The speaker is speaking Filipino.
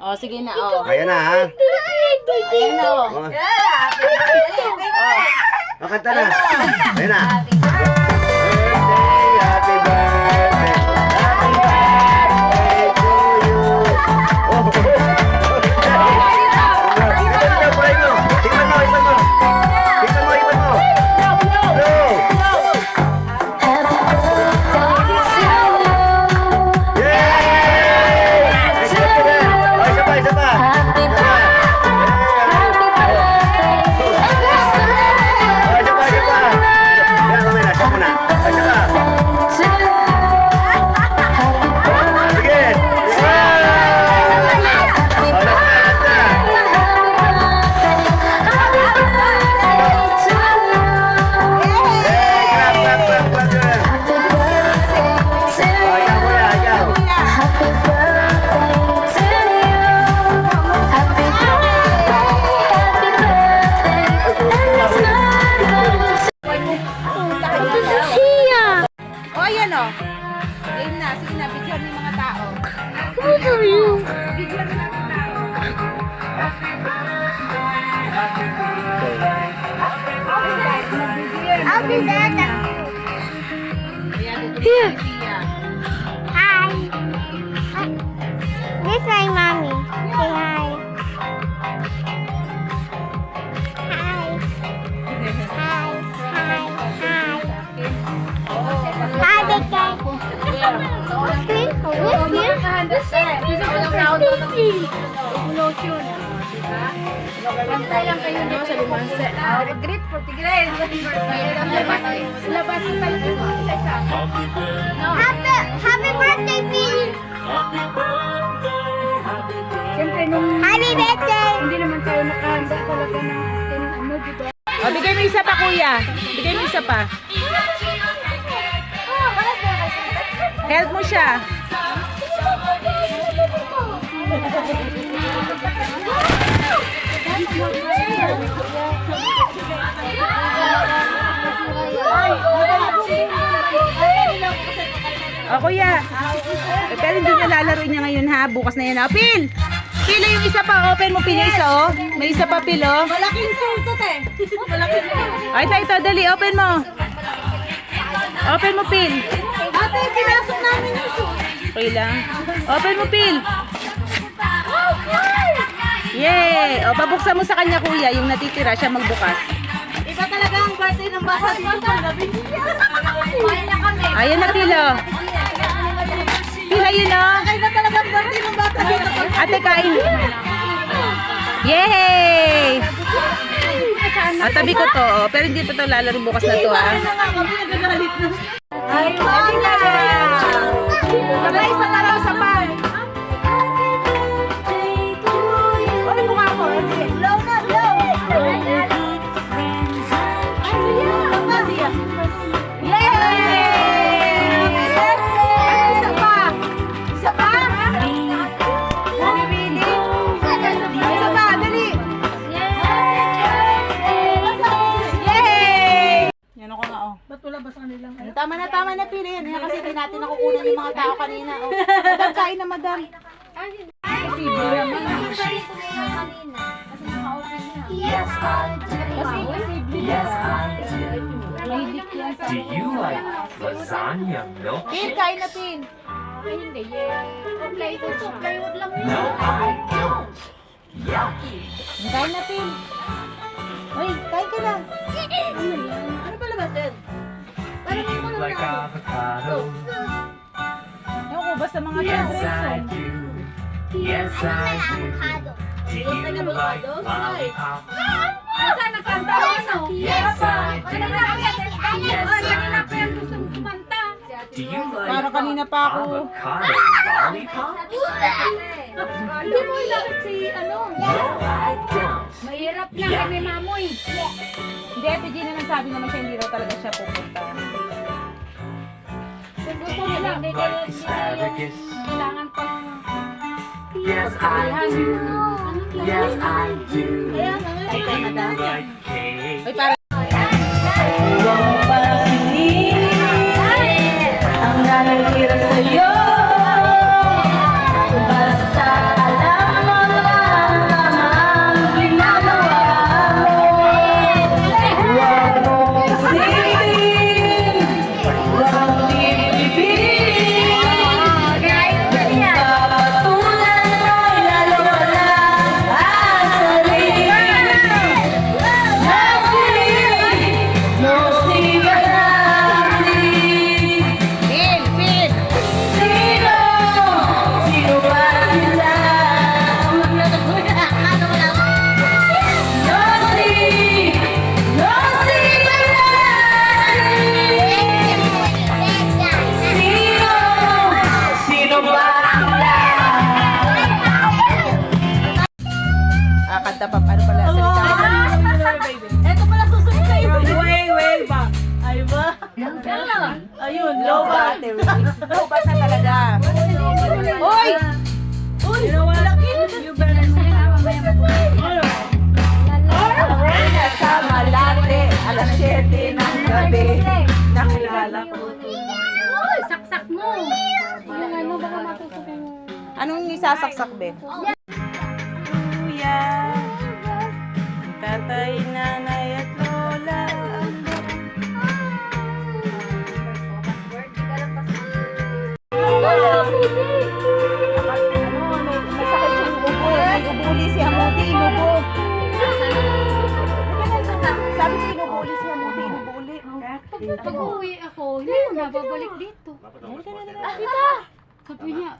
Oh, sige na, oh. Ayan na, ha? Ayan na, oh. Oh. Makanta na. Ayan na. Happy birthday. Happy birthday to you. Oh. Ipan mo. I'll be there. Here. Hi. This is my mommy. Say hi. Hi. Hi. Hi. Hi, big guy. Pantay lang kayo no sa limanse. Great for tigre. Labas yung tayo dito. Happy birthday, Pin. Siyempre nung Happy birthday. hindi naman tayo nakahanda talaga ng ano, diba? O, bigay mo isa pa, kuya. Bigay mo isa pa. Help mo siya. O, kuya. Pero hindi niya lalaroin niya ngayon, ha? Bukas na yan. O, Pil! Pila yung isa pa. Open mo, Pil, yung isa, oh. May isa pa, Pil, oh. Malaking sultot eh. Malaking sultot. Ay, ito, dali. Open mo. Open mo, Pil. Ate, pinasok namin yung sultot. Okay lang. Open mo, Pil. Yay! O, pabuksan mo sa kanya, kuya. Yung natitira, siya magbukas. Iba talaga ang birthday ng bata dito sa gabi. Ayan na, Pil, oh. Pil, ayun, oh. Kaya na talaga ang birthday ng bata dito. Ate, kain. Yay! At tabi ko to, oh. Pero hindi pa to lalaro bukas na to, ha. Kami nagagalit na. Ay, sabay sa taraw sa pan. Uy, mukha ko. Blow na, blow. Yay! Isa pa. Isa pa. Really? Isa pa, dali. Yay! Yan ako nga, oh. Ba't wala ba sa kanilang? Tama na, Pili. Yan kasi hindi natin nakukunan yung mga tao kanina. Oh. Madam, kain na, madam. Yes, I do. Yes, I do. Do you like lasagna milk? Pin, kain na, Pin. No, I don't. Yucky. Kain na, Pin. Uy, kain ka na. Ano pala ba, Ted? Do you like avocados? Ewan ko, basta mga Yes, favorite I song. do. Yes, I do. Do you like lollipops? Saan nagkanta ko ano? Yes, I do. Yes, I do. Gustong kumanta. Do you like Parang kanina pa ako. avocado lollipops? Hindi mo ilakit si ano. No, I don't. Mahirap lang kami mamoy. Hindi, Ate Gina nagsabi naman siya hindi raw talaga siya pupunta. Kung gusto nila, Like asparagus? kailangan pang Yes, I do. Yes, I do. Ay, kay Do madam. you like cake? Uy, parang... Ang nananghirap sa'yo. Basta alam mo. Anong isasaksak, be? Kuya, tatay, nanay, at lola. May sakit yung ubo. May ubuli si Hamuti, inubo. Sabi ko inubuli si Hamuti, inubuli. Pag uwi ako, hindi ko na babalik dito. Sabi niya,